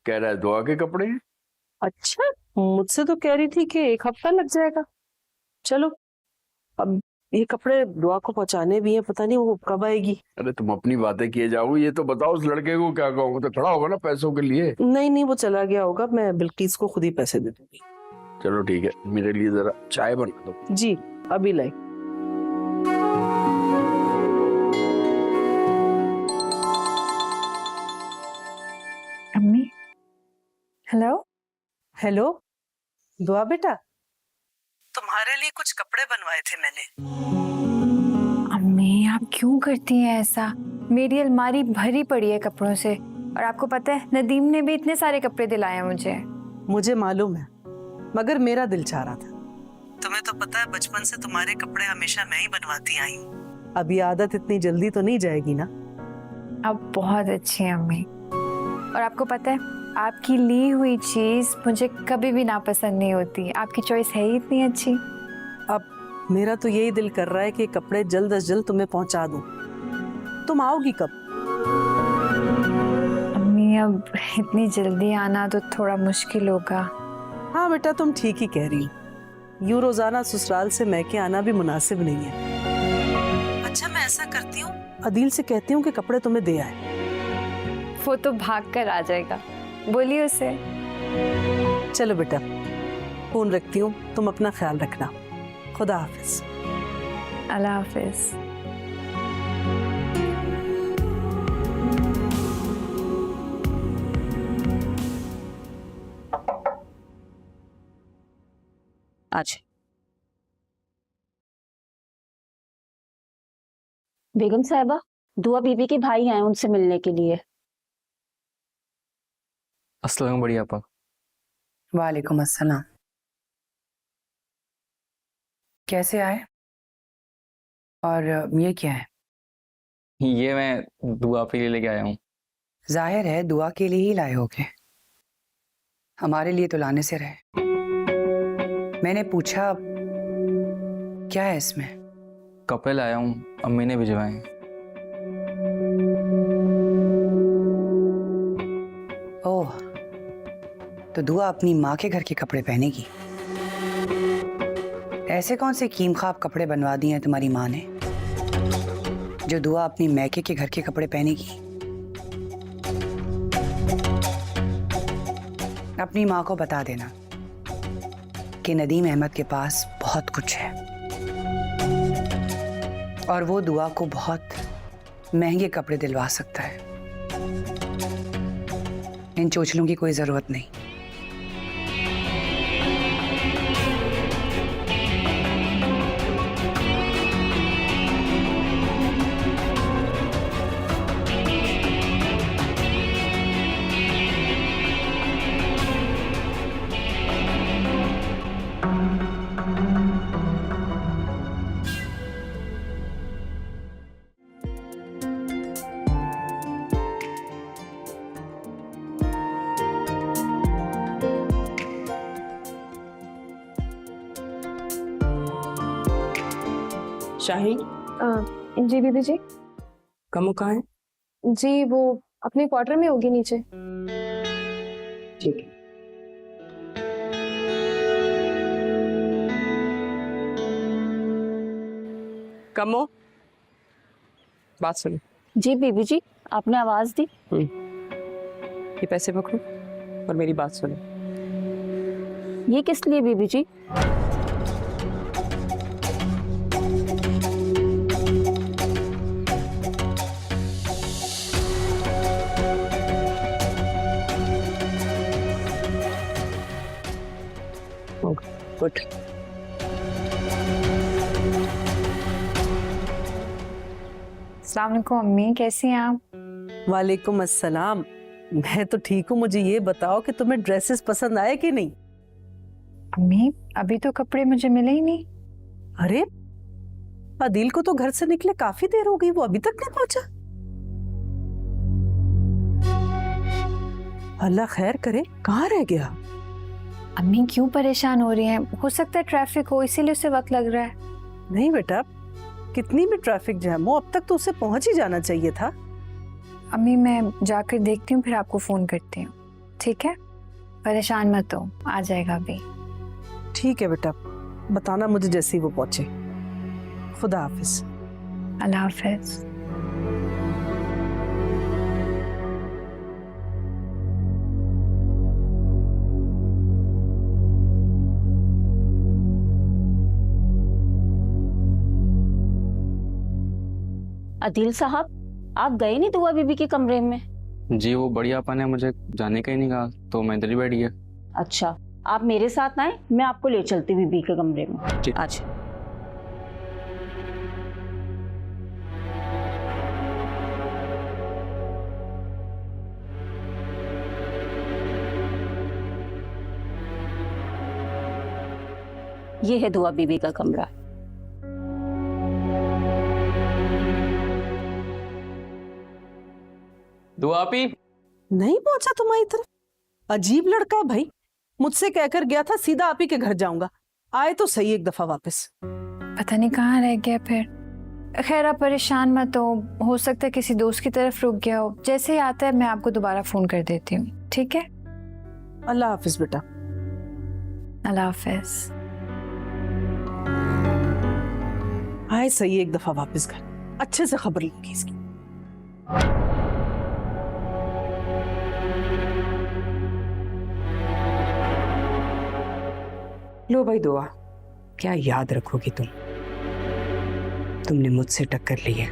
कह रहा है दुआ के कपड़े हैं। अच्छा, मुझसे तो कह रही थी कि 1 हफ्ता लग जाएगा। चलो, अब ये कपड़े दुआ को पहुंचाने भी है, पता नहीं वो कब आएगी। अरे तुम अपनी बातें किए जाओ, ये तो बताओ उस लड़के को क्या कहूँ, तो खड़ा होगा ना पैसों के लिए। नहीं, वो चला गया होगा, मैं बिल्किस को खुद ही पैसे दे दूंगी। चलो ठीक है, मेरे लिए जरा चाय बना दो। जी, अभी लाई। अम्मी, हेलो। हेलो दुआ बेटा, तुम्हारे लिए कुछ कपड़े बनवाए थे मैंने। अम्मी, आप क्यों करती हैं ऐसा? मेरी अलमारी भरी पड़ी है कपड़ों से, और आपको पता है नदीम ने भी इतने सारे कपड़े दिलाए हैं मुझे मालूम है, मगर मेरा दिल चाह रहा था। तुम्हें तो पता है बचपन से तुम्हारे कपड़े हमेशा मैं ही बनवाती आई हूँ। अब ये आदत इतनी जल्दी तो नहीं जाएगी ना? आप बहुत अच्छी हैं अम्मी, और आपको पता है आपकी ली हुई चीज मुझे कभी भी नापसंद नहीं होती। आपकी चॉइस है ही इतनी अच्छी। अब मेरा तो यही दिल कर रहा है कि कपड़े जल्द से जल्द तुम्हें पहुंचा दूं। तुम आओगी कब? अम्मी, अब इतनी जल्दी आना तो थोड़ा मुश्किल होगा। हाँ बेटा, तुम ठीक ही कह रही हो। यूं रोजाना ससुराल से मैके आना भी मुनासिब नहीं है। अच्छा, मैं ऐसा करती हूँ, अदील से कहती हूँ कि कपड़े तुम्हें दे आए। वो तो भाग कर आ जाएगा, बोलिए उसे। चलो बेटा, फोन रखती हूँ, तुम अपना ख्याल रखना। खुदा हाफिज। अल्लाह हाफिज। आज बेगम साहिबा, दुआ बीबी के भाई आए उनसे मिलने के लिए। अस्सलाम बढ़िया आपा। वालेकुम अस्सलाम। कैसे आए? और ये क्या है? ये मैं दुआ के लिए लेके आया हूँ। जाहिर है दुआ के लिए ही लाए होगे, हमारे लिए तो लाने से रहे। मैंने पूछा क्या है इसमें? कपड़े लाया हूँ, अम्मी ने भिजवाए हैं। ओह, तो दुआ अपनी माँ के घर के कपड़े पहनेगी। ऐसे कौन से कीमख्वाब कपड़े बनवा दिए हैं तुम्हारी माँ ने जो दुआ अपनी मैके के घर के कपड़े पहनेगी? अपनी माँ को बता देना कि नदीम अहमद के पास बहुत कुछ है और वो दुआ को बहुत महंगे कपड़े दिलवा सकता है। इन चोचलों की कोई जरूरत नहीं। शाहीन, जी बीबी जी। कमो कहाँ है? जी वो अपने क्वार्टर में होगी नीचे। ठीक है। कमो, बात सुनो। जी बीबी जी, आपने आवाज दी। ये पैसे पकड़ो और मेरी बात सुनो। ये किस लिए बीबी जी? गुड। अस्सलाम वालेकुम अम्मी, कैसी हैं आप? वालेकुम अस्सलाम। मैं तो ठीक हूँ। मुझे ये बताओ कि तुम्हें ड्रेसेस पसंद आए कि नहीं? अम्मी, अभी तो कपड़े मुझे मिले ही नहीं। अरे, अदील को तो घर से निकले काफी देर हो गई, वो अभी तक नहीं पहुंचा। अल्लाह खैर करे, कहाँ रह गया? अम्मी क्यों परेशान हो रही हैं? हो सकता है ट्रैफिक हो, इसीलिए उसे वक्त लग रहा है। नहीं बेटा, कितनी भी ट्रैफिक जैम हो, अब तक तो उसे पहुंच ही जाना चाहिए था। अम्मी मैं जाकर देखती हूँ, फिर आपको फोन करती हूँ। ठीक है, परेशान मत हो, आ जाएगा अभी। ठीक है बेटा, बताना मुझे जैसे ही वो पहुंचे। खुदा हाफिज। अल्लाह हाफिज। अदील साहब, आप गए नहीं दुआ बीबी के कमरे में? जी वो बड़ी आपा ने मुझे जाने का ही नहीं कहा, तो मैं इधर ही बैठ गया। अच्छा, आप मेरे साथ आए, मैं आपको ले चलती हूँ बीबी के कमरे में। जी। अच्छा। ये है दुआ बीबी का कमरा। दुआ आपी। नहीं पहुंचा तुम्हारी तरफ? अजीब लड़का है भाई, मुझसे कहकर गया था सीधा आप ही के घर जाऊंगा, आए तो सही एक दफा वापस। पता नहीं कहाँ रह गया फिर। खैर आप परेशान मत हो सकता है किसी दोस्त की तरफ रुक गया हो। जैसे ही आता है मैं आपको दोबारा फोन कर देती हूँ, ठीक है? अल्लाह हाफिज बेटा। अल्लाह हाफिज। आए सही एक दफा वापस घर, अच्छे से खबर लूंगी इसकी। लो भाई दुआ, क्या याद रखोगी तुमने मुझसे टक्कर ली है।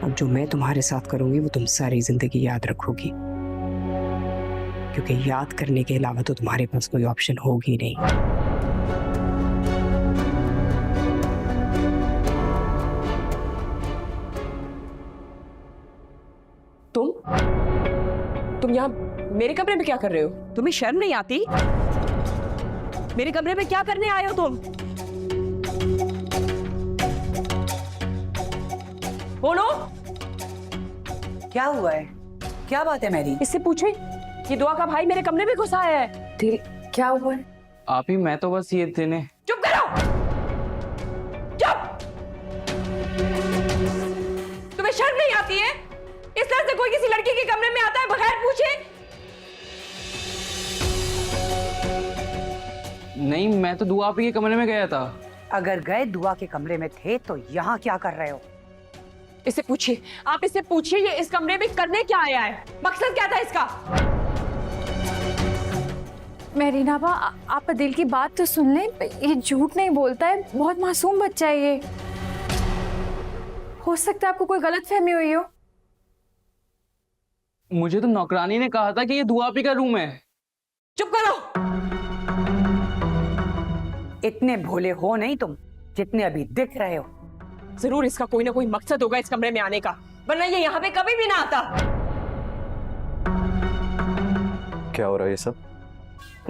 अब जो मैं तुम्हारे साथ करूंगी वो तुम सारी जिंदगी याद रखोगी, क्योंकि याद करने के अलावा तो तुम्हारे पास कोई ऑप्शन होगी नहीं। तुम यहाँ मेरे कमरे में क्या कर रहे हो? तुम्हें शर्म नहीं आती? मेरे कमरे में क्या करने आए हो तुम? बोलो। क्या हुआ है? क्या बात है मेरी? इससे पूछे, ये दुआ का भाई मेरे कमरे में घुसा आया है। क्या हुआ? आप ही, मैं तो बस ये देने। चुप करो, चुप। तुम्हें शर्म नहीं आती है? इस तरह से कोई किसी लड़की के कमरे में आता है बगैर पूछे? नहीं, मैं तो दुआ आपी के कमरे में गया था। अगर गए दुआ के कमरे में थे तो यहाँ क्या कर रहे हो? इससे पूछिए, आप इससे पूछिए ये इस कमरे में करने क्या आया है, मकसद क्या था इसका? मेरीना बा, आप अदिल की बात तो सुन लें। ये झूठ नहीं बोलता है, बहुत मासूम बच्चा है ये। हो सकता है आपको कोई गलतफहमी हुई हो। मुझे तो नौकरानी ने कहा था कि ये दुआ आपी का रूम है। चुप करो। इतने भोले हो नहीं तुम जितने अभी दिख रहे हो। जरूर इसका कोई ना कोई मकसद होगा इस कमरे में आने का, वरना ये यहाँ पे कभी भी ना आता। क्या हो रहा है ये सब?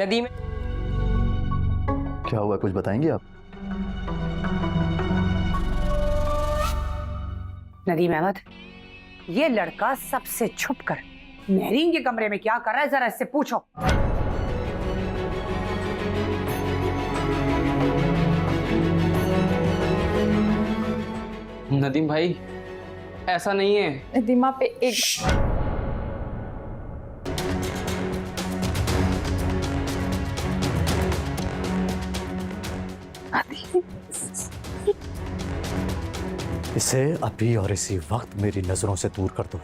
नदीम, क्या हुआ, कुछ बताएंगे आप? नदीम अहमद, ये लड़का सबसे छुपकर महरीन के कमरे में क्या कर रहा है, जरा इससे पूछो। नदीम भाई, ऐसा नहीं है। नदीमा पे एक इसे अभी और इसी वक्त मेरी नजरों से दूर कर दो।